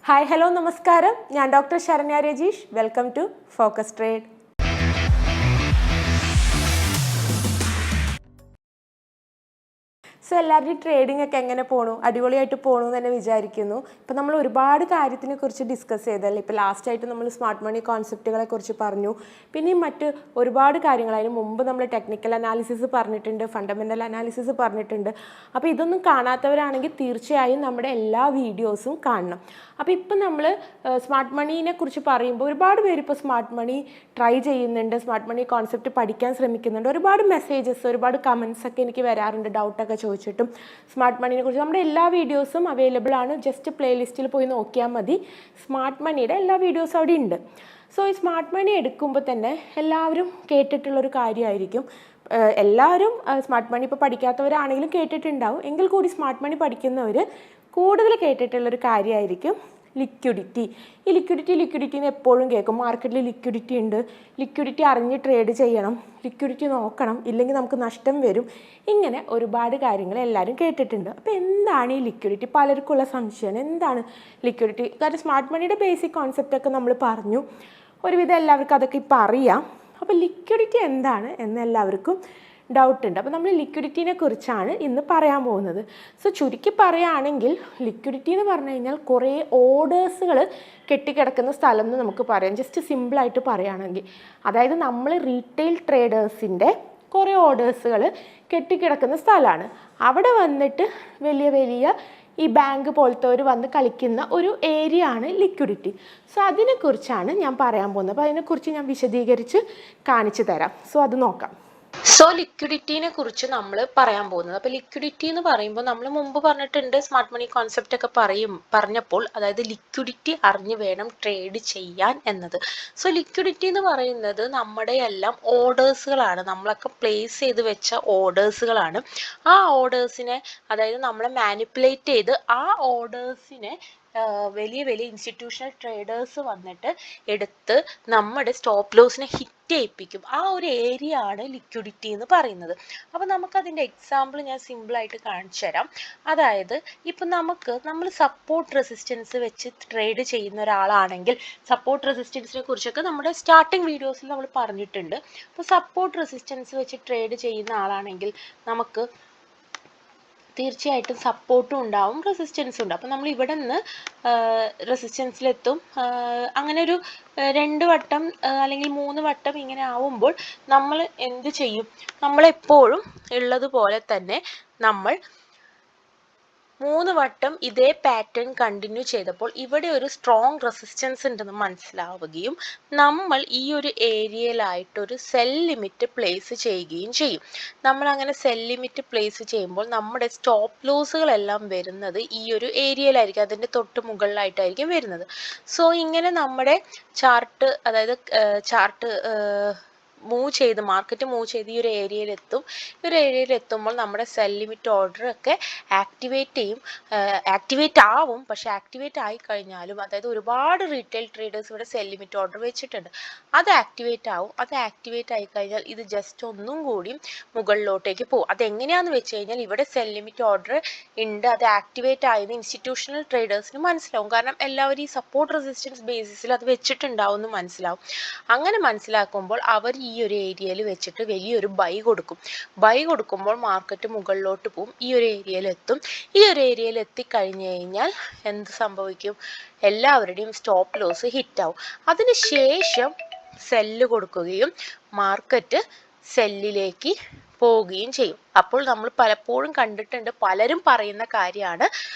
Hi hello നമസ്കാരം. ഞാൻ doctor Saranya Rajeesh. Welcome to focus trade. So എല്ലാവരുടെയും ട്രേഡിംഗ് ഒക്കെ എങ്ങനെ പോണു? അടിപൊളിയായിട്ട് പോകണു എന്ന് തന്നെ വിചാരിക്കുന്നു. ഇപ്പോൾ നമ്മൾ ഒരുപാട് കാര്യത്തിനെ കുറിച്ച് ഡിസ്കസ് ചെയ്തല്ലേ. ഇപ്പോൾ ലാസ്റ്റായിട്ട് നമ്മൾ സ്മാർട്ട് മണി കോൺസെപ്റ്റുകളെ കുറിച്ച് പറഞ്ഞു. പിന്നെയും മറ്റ് ഒരുപാട് കാര്യങ്ങൾ. അതിന് മുമ്പ് നമ്മൾ ടെക്നിക്കൽ അനാലിസിസ് പറഞ്ഞിട്ടുണ്ട്, ഫണ്ടമെൻ്റൽ അനാലിസിസ് പറഞ്ഞിട്ടുണ്ട്. അപ്പോൾ ഇതൊന്നും കാണാത്തവരാണെങ്കിൽ തീർച്ചയായും നമ്മുടെ എല്ലാ വീഡിയോസും കാണണം. അപ്പോൾ ഇപ്പം നമ്മൾ സ്മാർട്ട് മണീനെ കുറിച്ച് പറയുമ്പോൾ ഒരുപാട് പേര് ഇപ്പോൾ സ്മാർട്ട് മണി ട്രൈ ചെയ്യുന്നുണ്ട്, സ്മാർട്ട് മണി കോൺസെപ്റ്റ് പഠിക്കാൻ ശ്രമിക്കുന്നുണ്ട്. ഒരുപാട് മെസ്സേജസ്, ഒരുപാട് കമൻസ് ഒക്കെ എനിക്ക് വരാറുണ്ട്, ഡൗട്ടൊക്കെ ചോദിച്ചിട്ടും. സ്മാർട്ട് മണീനെ കുറിച്ച് നമ്മുടെ എല്ലാ വീഡിയോസും അവൈലബിൾ ആണ്. ജസ്റ്റ് പ്ലേലിസ്റ്റിൽ പോയി നോക്കിയാൽ മതി. സ്മാർട്ട് മണിയുടെ എല്ലാ വീഡിയോസും അവിടെ ഉണ്ട്. സോ ഈ സ്മാർട്ട് മണി എടുക്കുമ്പോൾ തന്നെ എല്ലാവരും കേട്ടിട്ടുള്ളൊരു കാര്യമായിരിക്കും. എല്ലാവരും സ്മാർട്ട് മണി ഇപ്പോൾ പഠിക്കാത്തവരാണെങ്കിലും കേട്ടിട്ടുണ്ടാവും. എങ്കിൽ കൂടി സ്മാർട്ട് മണി പഠിക്കുന്നവർ കൂടുതൽ കേട്ടിട്ടുള്ളൊരു കാര്യമായിരിക്കും ലിക്വിഡിറ്റി. ഈ ലിക്വിഡിറ്റിന്ന് എപ്പോഴും കേൾക്കും. മാർക്കറ്റിൽ ലിക്വിഡിറ്റി ഉണ്ട്, ലിക്വിഡിറ്റി അറിഞ്ഞ് ട്രേഡ് ചെയ്യണം, ലിക്വിഡിറ്റി നോക്കണം, ഇല്ലെങ്കിൽ നമുക്ക് നഷ്ടം വരും. ഇങ്ങനെ ഒരുപാട് കാര്യങ്ങൾ എല്ലാവരും കേട്ടിട്ടുണ്ട്. അപ്പോൾ എന്താണ് ഈ ലിക്വിഡിറ്റി? പലർക്കുള്ള സംശയമാണ്, എന്താണ് ലിക്വിഡിറ്റി? കാരണം സ്മാർട്ട് മണിയുടെ ബേസിക് കോൺസെപ്റ്റൊക്കെ നമ്മൾ പറഞ്ഞു. ഒരുവിധം എല്ലാവർക്കും അതൊക്കെ ഇപ്പോൾ അറിയാം. അപ്പോൾ ലിക്വിഡിറ്റി എന്താണ് എന്ന് എല്ലാവർക്കും ഡൗട്ട് ഉണ്ട്. അപ്പോൾ നമ്മൾ ലിക്വിഡിറ്റിനെ കുറിച്ചാണ് ഇന്ന് പറയാൻ പോകുന്നത്. സോ ചുരുക്കി പറയുകയാണെങ്കിൽ ലിക്വിഡിറ്റി എന്ന് പറഞ്ഞു കഴിഞ്ഞാൽ കുറേ ഓർഡേഴ്സുകൾ കെട്ടിക്കിടക്കുന്ന സ്ഥലം എന്ന് നമുക്ക് പറയാം. ജസ്റ്റ് സിമ്പിളായിട്ട് പറയുകയാണെങ്കിൽ, അതായത് നമ്മൾ റീറ്റെയിൽ ട്രേഡേഴ്സിൻ്റെ കുറേ ഓർഡേഴ്സുകൾ കെട്ടിക്കിടക്കുന്ന സ്ഥലമാണ്. അവിടെ വന്നിട്ട് വലിയ വലിയ ഈ ബാങ്ക് പോലത്തെ വന്ന് കളിക്കുന്ന ഒരു ഏരിയ ആണ് ലിക്വിഡിറ്റി. സോ അതിനെക്കുറിച്ചാണ് ഞാൻ പറയാൻ പോകുന്നത്. അപ്പോൾ അതിനെക്കുറിച്ച് ഞാൻ വിശദീകരിച്ച് കാണിച്ചു തരാം. സോ അത് നോക്കാം. സോ ലിക്വിഡിറ്റിനെ കുറിച്ച് നമ്മൾ പറയാൻ പോകുന്നത്. അപ്പോൾ ലിക്വിഡിറ്റി എന്ന് പറയുമ്പോൾ നമ്മൾ മുമ്പ് പറഞ്ഞിട്ടുണ്ട്, സ്മാർട്ട് മണി കോൺസെപ്റ്റ് ഒക്കെ പറഞ്ഞപ്പോൾ, അതായത് ലിക്വിഡിറ്റി അറിഞ്ഞ് വേണം ട്രേഡ് ചെയ്യാൻ എന്നത്. സോ ലിക്വിഡിറ്റി എന്ന് പറയുന്നത് നമ്മുടെ എല്ലാം ഓർഡേഴ്സുകളാണ്, നമ്മളൊക്കെ പ്ലേസ് ചെയ്ത് വെച്ച ഓർഡേഴ്സുകളാണ്. ആ ഓർഡേഴ്സിനെ, അതായത് നമ്മളെ മാനിപ്പുലേറ്റ് ചെയ്ത് ആ ഓർഡേഴ്സിനെ വലിയ വലിയ ഇൻസ്റ്റിറ്റ്യൂഷണൽ ട്രേഡേഴ്സ് വന്നിട്ട് എടുത്ത് നമ്മുടെ സ്റ്റോപ്പ് ലോസിനെ ഹിറ്റ് ചെയ്യിപ്പിക്കും. ആ ഒരു ഏരിയ ആണ് ലിക്വിഡിറ്റി എന്ന് പറയുന്നത്. അപ്പോൾ നമുക്കതിൻ്റെ എക്സാമ്പിൾ ഞാൻ സിമ്പിളായിട്ട് കാണിച്ചു തരാം. അതായത് ഇപ്പം നമ്മൾ സപ്പോർട്ട് റെസിസ്റ്റൻസ് വെച്ച് ട്രേഡ് ചെയ്യുന്ന ഒരാളാണെങ്കിൽ, സപ്പോർട്ട് റെസിസ്റ്റൻസിനെ കുറിച്ചൊക്കെ നമ്മുടെ സ്റ്റാർട്ടിങ് വീഡിയോസിൽ നമ്മൾ പറഞ്ഞിട്ടുണ്ട്. അപ്പോൾ സപ്പോർട്ട് റെസിസ്റ്റൻസ് വെച്ച് ട്രേഡ് ചെയ്യുന്ന ആളാണെങ്കിൽ നമുക്ക് തീർച്ചയായിട്ടും സപ്പോർട്ടും ഉണ്ടാവും, റെസിസ്റ്റൻസും ഉണ്ടാവും. അപ്പം നമ്മൾ ഇവിടെ നിന്ന് റെസിസ്റ്റൻസിലെത്തും. അങ്ങനെ ഒരു 2 വട്ടം അല്ലെങ്കിൽ 3 വട്ടം ഇങ്ങനെ ആവുമ്പോൾ നമ്മൾ എന്ത് ചെയ്യും? നമ്മളെപ്പോഴും ഉള്ളതുപോലെ തന്നെ നമ്മൾ 3 വട്ടം ഇതേ പാറ്റേൺ കണ്ടിന്യൂ ചെയ്തപ്പോൾ ഇവിടെ ഒരു സ്ട്രോങ് റെസിസ്റ്റൻസ് ഉണ്ടെന്ന് മനസ്സിലാവുകയും നമ്മൾ ഈ ഒരു ഏരിയയിലായിട്ടൊരു സെൽ ലിമിറ്റ് പ്ലേസ് ചെയ്യുകയും ചെയ്യും. നമ്മൾ അങ്ങനെ സെൽ ലിമിറ്റ് പ്ലേസ് ചെയ്യുമ്പോൾ നമ്മുടെ സ്റ്റോപ്പ് ലോസുകളെല്ലാം വരുന്നത് ഈ ഒരു ഏരിയയിലായിരിക്കും, അതിൻ്റെ തൊട്ട് മുകളിലായിട്ടായിരിക്കും വരുന്നത്. സോ ഇങ്ങനെ നമ്മുടെ ചാർട്ട്, അതായത് ചാർട്ട് മാർക്കറ്റ് മൂവ് ചെയ്ത് ഈ ഒരു ഏരിയയിലെത്തും. ഈ ഒരു ഏരിയയിലെത്തുമ്പോൾ നമ്മുടെ സെൽ ലിമിറ്റ് ഓർഡർ ഒക്കെ ആക്ടിവേറ്റ് ആവും. പക്ഷെ ആക്ടിവേറ്റ് ആയി കഴിഞ്ഞാലും, അതായത് ഒരുപാട് റീറ്റെയിൽ ട്രേഡേഴ്സ് ഇവിടെ സെൽ ലിമിറ്റ് ഓർഡർ വെച്ചിട്ടുണ്ട്, അത് ആക്ടിവേറ്റ് ആവും. അത് ആക്ടിവേറ്റ് ആയി കഴിഞ്ഞാൽ ഇത് ജസ്റ്റ് ഒന്നും കൂടി മുകളിലോട്ടേക്ക് പോകും. അതെങ്ങനെയാണെന്ന് വെച്ച് കഴിഞ്ഞാൽ, ഇവിടെ സെൽ ലിമിറ്റ് ഓർഡർ ഉണ്ട്, അത് ആക്ടിവേറ്റ് ആയത് ഇൻസ്റ്റിറ്റ്യൂഷണൽ ട്രേഡേഴ്സിന് മനസ്സിലാവും. കാരണം എല്ലാവരും ഈ സപ്പോർട്ട് റെസിസ്റ്റൻസ് ബേസിസിൽ അത് വെച്ചിട്ടുണ്ടാവും എന്ന് മനസ്സിലാവും. അങ്ങനെ മനസ്സിലാക്കുമ്പോൾ അവർ ഈ ഒരു ഏരിയയിൽ വെച്ചിട്ട് വലിയൊരു ബൈ കൊടുക്കുമ്പോൾ മാർക്കറ്റ് മുകളിലോട്ട് പോകും, ഈ ഒരു ഏരിയയിൽ എത്തും. ഈ ഒരു ഏരിയയിൽ എത്തിക്കഴിഞ്ഞു കഴിഞ്ഞാൽ എന്ത് സംഭവിക്കും? എല്ലാവരുടെയും സ്റ്റോപ്പ് ലോസ് ഹിറ്റ് ആവും. അതിനുശേഷം സെല്ല് കൊടുക്കുകയും മാർക്കറ്റ് സെല്ലിലേക്ക് പോവുകയും ചെയ്യും. അപ്പോൾ നമ്മൾ പലപ്പോഴും കണ്ടിട്ടുണ്ട്, പലരും പറയുന്ന കാര്യമാണ്,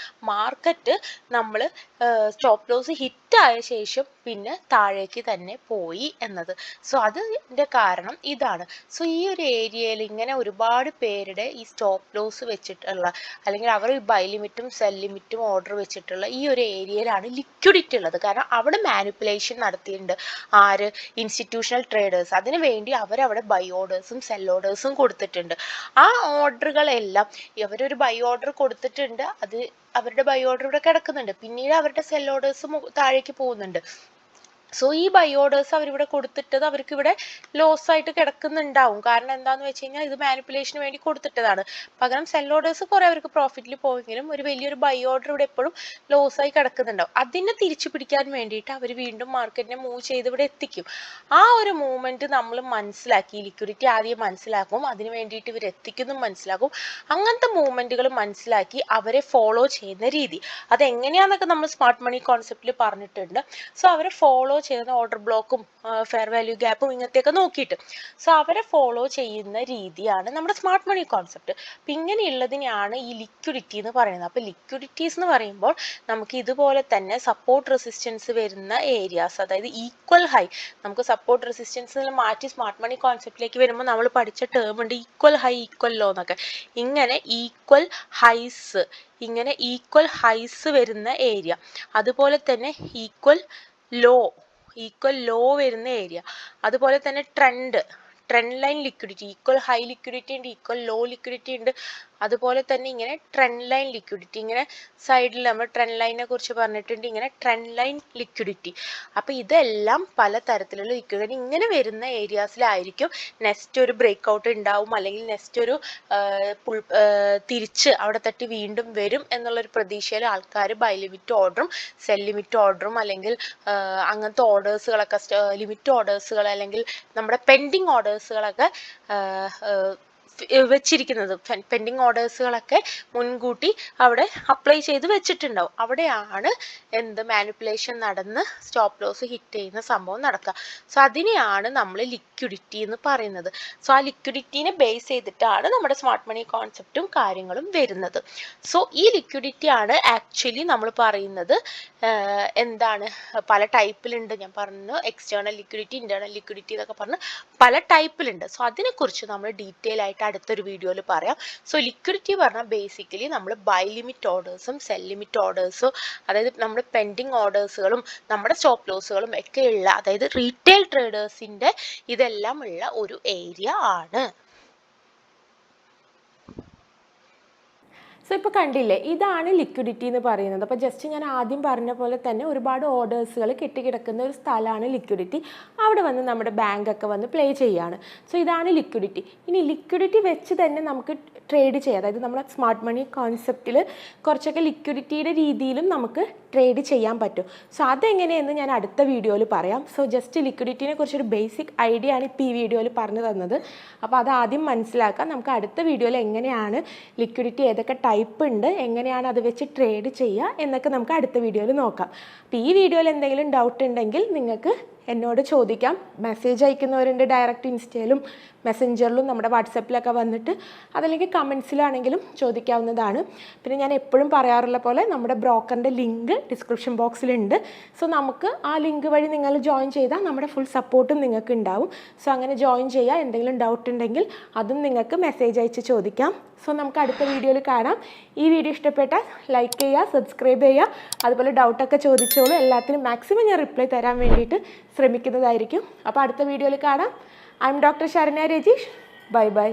മാർക്കറ്റ് നമ്മൾ സ്റ്റോപ്പ് ലോസ് ഹിറ്റായ ശേഷം പിന്നെ താഴേക്ക് തന്നെ പോയി എന്നത്. സോ അതിൻ്റെ കാരണം ഇതാണ്. സോ ഈ ഒരു ഏരിയയിൽ ഇങ്ങനെ ഒരുപാട് പേരുടെ ഈ സ്റ്റോപ്പ് ലോസ് വെച്ചിട്ടുള്ള, അല്ലെങ്കിൽ അവർ ബൈ ലിമിറ്റും സെൽ ലിമിറ്റും ഓർഡർ വെച്ചിട്ടുള്ള ഈ ഒരു ഏരിയയിലാണ് ലിക്വിഡിറ്റി ഉള്ളത്. കാരണം അവിടെ മാനിപ്പുലേഷൻ നടത്തിയിട്ടുണ്ട് ആര്? Institutional traders. അതിനു വേണ്ടി അവരവിടെ ബൈ ഓർഡേഴ്സും സെൽ ഓർഡേഴ്സും കൊടുത്തിട്ടുണ്ട്. ആ ഓർഡറുകളെല്ലാം അവരൊരു ബൈ ഓർഡർ കൊടുത്തിട്ടുണ്ട്, അത് അവരുടെ ബൈ ഓർഡർ ഇവിടെ കിടക്കുന്നുണ്ട്. പിന്നീട് അവരുടെ സെൽ ഓർഡേഴ്സ് താഴേക്ക് പോകുന്നുണ്ട്. സോ ഈ ബൈ ഓർഡേഴ്സ് അവരിവിടെ കൊടുത്തിട്ടത് അവർക്ക് ഇവിടെ ലോസ് ആയിട്ട് കിടക്കുന്നുണ്ടാവും. കാരണം എന്താണെന്ന് വെച്ച് കഴിഞ്ഞാൽ ഇത് മാനിപ്പുലേഷന് വേണ്ടി കൊടുത്തിട്ടതാണ്. പകരം സെൽ ഓർഡേഴ്സ് കുറെ അവർക്ക് പ്രോഫിറ്റിൽ പോയെങ്കിലും ഒരു വലിയൊരു ബൈ ഓർഡർ ഇവിടെ എപ്പോഴും ലോസ് ആയി കിടക്കുന്നുണ്ടാവും. അതിനെ തിരിച്ചു പിടിക്കാൻ വേണ്ടിയിട്ട് അവർ വീണ്ടും മാർക്കറ്റിനെ മൂവ് ചെയ്ത് ഇവിടെ എത്തിക്കും. ആ ഒരു മൂവ്മെന്റ് നമ്മൾ മനസ്സിലാക്കി, ലിക്വിഡിറ്റി ആദ്യം മനസ്സിലാക്കും, അതിന് വേണ്ടിയിട്ട് ഇവർ എത്തിക്കുന്നു മനസ്സിലാക്കും. അങ്ങനത്തെ മൂവ്മെന്റുകൾ മനസ്സിലാക്കി അവരെ ഫോളോ ചെയ്യുന്ന രീതി അതെങ്ങനെയാന്നൊക്കെ നമ്മൾ സ്മാർട്ട് മണി കോൺസെപ്റ്റിൽ പറഞ്ഞിട്ടുണ്ട്. സോ അവരെ ഫോളോ ചെയ്യുന്ന ഓർഡർ ബ്ലോക്കും ഫെയർ വാല്യൂ ഗ്യാപ്പും ഇങ്ങനത്തെയൊക്കെ നോക്കിയിട്ട് സോ അവരെ ഫോളോ ചെയ്യുന്ന രീതിയാണ് നമ്മുടെ സ്മാർട്ട് മണി കോൺസെപ്റ്റ്. അപ്പം ഇങ്ങനെയുള്ളതിനെയാണ് ഈ ലിക്വിഡിറ്റി എന്ന് പറയുന്നത്. അപ്പോൾ ലിക്വിഡിറ്റീസ് എന്ന് പറയുമ്പോൾ നമുക്ക് ഇതുപോലെ തന്നെ സപ്പോർട്ട് റെസിസ്റ്റൻസ് വരുന്ന ഏരിയാസ്, അതായത് ഈക്വൽ ഹൈ, നമുക്ക് സപ്പോർട്ട് റെസിസ്റ്റൻസിൽ മാറ്റി സ്മാർട്ട് മണി കോൺസെപ്റ്റിലേക്ക് വരുമ്പോൾ നമ്മൾ പഠിച്ച ടേം ഉണ്ട് ഈക്വൽ ഹൈ ഈക്വൽ ലോ എന്നൊക്കെ. ഇങ്ങനെ ഈക്വൽ ഹൈസ് വരുന്ന ഏരിയ, അതുപോലെ തന്നെ ഈക്വൽ ലോ വരുന്ന ഏരിയ, അതുപോലെ തന്നെ trend line liquidity, equal high liquidity ഉണ്ട്, ഈക്വൽ ലോ ലിക്വിഡിറ്റി ഉണ്ട്, അതുപോലെ തന്നെ ഇങ്ങനെ ട്രെൻഡ് ലൈൻ ലിക്വിഡിറ്റി, ഇങ്ങനെ സൈഡിൽ നമ്മൾ ട്രെൻഡ് ലൈനെ കുറിച്ച് പറഞ്ഞിട്ടുണ്ട്, ഇങ്ങനെ ട്രെൻഡ് ലൈൻ ലിക്വിഡിറ്റി. അപ്പോൾ ഇതെല്ലാം പല തരത്തിലുള്ള ലിക്വിഡിറ്റി ഇങ്ങനെ വരുന്ന ഏരിയാസിലായിരിക്കും നെക്സ്റ്റ് ഒരു ബ്രേക്ക് ഔട്ട് ഉണ്ടാവും, അല്ലെങ്കിൽ നെക്സ്റ്റ് ഒരു തിരിച്ച് അവിടെ തട്ടി വീണ്ടും വരും എന്നുള്ളൊരു പ്രതീക്ഷയിൽ ആൾക്കാർ ബൈ ലിമിറ്റ് ഓർഡറും സെൽ ലിമിറ്റ് ഓർഡറും അല്ലെങ്കിൽ അങ്ങനത്തെ ഓർഡേഴ്സുകളൊക്കെ ലിമിറ്റ് ഓർഡേഴ്സുകൾ അല്ലെങ്കിൽ നമ്മുടെ പെൻഡിങ് ഓർഡേഴ്സുകളൊക്കെ വെച്ചിരിക്കുന്നത്. പെൻഡിങ് ഓർഡേഴ്സുകളൊക്കെ മുൻകൂട്ടി അവിടെ അപ്ലൈ ചെയ്ത് വെച്ചിട്ടുണ്ടാവും. അവിടെയാണ് എന്ത് മാനിപ്പുലേഷൻ നടന്ന് സ്റ്റോപ്പ് ലോസ് ഹിറ്റ് ചെയ്യുന്ന സംഭവം നടക്കുക. സോ അതിനെയാണ് നമ്മൾ ലിക്വിഡിറ്റി എന്ന് പറയുന്നത്. സോ ആ ലിക്വിഡിറ്റിനെ ബേസ് ചെയ്തിട്ടാണ് നമ്മുടെ സ്മാർട്ട് മണി കോൺസെപ്റ്റും കാര്യങ്ങളും വരുന്നത്. സോ ഈ ലിക്വിഡിറ്റി ആണ് ആക്ച്വലി നമ്മൾ പറയുന്നത് എന്താണ് പല ടൈപ്പിലുണ്ട്. ഞാൻ പറഞ്ഞു എക്സ്റ്റേണൽ ലിക്വിഡിറ്റി, ഇന്റേണൽ ലിക്വിഡിറ്റി എന്നൊക്കെ പറഞ്ഞ് പല ടൈപ്പിലുണ്ട്. സോ അതിനെക്കുറിച്ച് നമ്മൾ ഡീറ്റെയിൽ ആയിട്ട് അടുത്തൊരു വീഡിയോയിൽ പറയാം. സോ ലിക്വിഡിറ്റി പറഞ്ഞാൽ ബേസിക്കലി നമ്മൾ ബൈ ലിമിറ്റ് ഓർഡേഴ്സും സെൽ ലിമിറ്റ് ഓർഡേഴ്സും, അതായത് നമ്മുടെ പെൻഡിങ് ഓർഡേഴ്സുകളും നമ്മുടെ സ്റ്റോപ്പ് ലോസുകളും ഒക്കെ ഉള്ള, അതായത് റീറ്റെയിൽ ട്രേഡേഴ്സിന്റെ ഇതെല്ലാം ഉള്ള ഒരു ഏരിയ ആണ്. സോ ഇപ്പോൾ കണ്ടില്ലേ, ഇതാണ് ലിക്വിഡിറ്റി എന്ന് പറയുന്നത്. അപ്പോൾ ജസ്റ്റ് ഞാൻ ആദ്യം പറഞ്ഞ പോലെ തന്നെ ഒരുപാട് ഓർഡേഴ്സുകൾ കെട്ടിക്കിടക്കുന്ന ഒരു സ്ഥലമാണ് ലിക്വിഡിറ്റി. അവിടെ വന്ന് നമ്മുടെ ബാങ്കൊക്കെ വന്ന് പ്ലേ ചെയ്യുകയാണ്. സോ ഇതാണ് ലിക്വിഡിറ്റി. ഇനി ലിക്വിഡിറ്റി വെച്ച് തന്നെ നമുക്ക് ട്രേഡ് ചെയ്യാം. അതായത് നമ്മുടെ സ്മാർട്ട് മണി കോൺസെപ്റ്റിൽ കുറച്ചൊക്കെ ലിക്വിഡിറ്റിയുടെ രീതിയിലും നമുക്ക് ട്രേഡ് ചെയ്യാൻ പറ്റും. സോ അതെങ്ങനെയെന്ന് ഞാൻ അടുത്ത വീഡിയോയിൽ പറയാം. സോ ജസ്റ്റ് ലിക്വിഡിറ്റിനെ കുറിച്ചൊരു ബേസിക് ഐഡിയ ആണ് ഇപ്പോൾ ഈ വീഡിയോയിൽ പറഞ്ഞു തന്നത്. അപ്പോൾ അത് ആദ്യം മനസ്സിലാക്കാം. നമുക്ക് അടുത്ത വീഡിയോയിൽ എങ്ങനെയാണ് ലിക്വിഡിറ്റി, ഏതൊക്കെ ടൈപ്പ് ഉണ്ട്, എങ്ങനെയാണ് അത് വെച്ച് ട്രേഡ് ചെയ്യുക എന്നൊക്കെ നമുക്ക് അടുത്ത വീഡിയോയിൽ നോക്കാം. അപ്പോൾ ഈ വീഡിയോയിൽ എന്തെങ്കിലും ഡൗട്ട് ഉണ്ടെങ്കിൽ നിങ്ങൾക്ക് എന്നോട് ചോദിക്കാം. മെസ്സേജ് അയക്കുന്നവരുണ്ട് ഡയറക്റ്റ് ഇൻസ്റ്റയിലും മെസ്സഞ്ചറിലും നമ്മുടെ വാട്സപ്പിലൊക്കെ വന്നിട്ട്, അതല്ലെങ്കിൽ കമൻസിലാണെങ്കിലും ചോദിക്കാവുന്നതാണ്. പിന്നെ ഞാൻ എപ്പോഴും പറയാറുള്ള പോലെ നമ്മുടെ ബ്രോക്കറിൻ്റെ ലിങ്ക് ഡിസ്ക്രിപ്ഷൻ ബോക്സിലുണ്ട്. സോ നമുക്ക് ആ ലിങ്ക് വഴി നിങ്ങൾ ജോയിൻ ചെയ്താൽ നമ്മുടെ ഫുൾ സപ്പോർട്ടും നിങ്ങൾക്ക് ഉണ്ടാവും. സോ അങ്ങനെ ജോയിൻ ചെയ്യുക. എന്തെങ്കിലും ഡൗട്ട് ഉണ്ടെങ്കിൽ അതും നിങ്ങൾക്ക് മെസ്സേജ് അയച്ച് ചോദിക്കാം. സോ നമുക്ക് അടുത്ത വീഡിയോയിൽ കാണാം. ഈ വീഡിയോ ഇഷ്ടപ്പെട്ടാൽ ലൈക്ക് ചെയ്യുക, സബ്സ്ക്രൈബ് ചെയ്യുക, അതുപോലെ ഡൗട്ടൊക്കെ ചോദിച്ചോളൂ. എല്ലാത്തിനും മാക്സിമം ഞാൻ റിപ്ലൈ തരാൻ വേണ്ടിയിട്ട് ശ്രമിക്കുന്നതായിരിക്കും. അപ്പോൾ അടുത്ത വീഡിയോയിൽ കാണാം. I M doctor Saranya Rajeesh. Bye bye.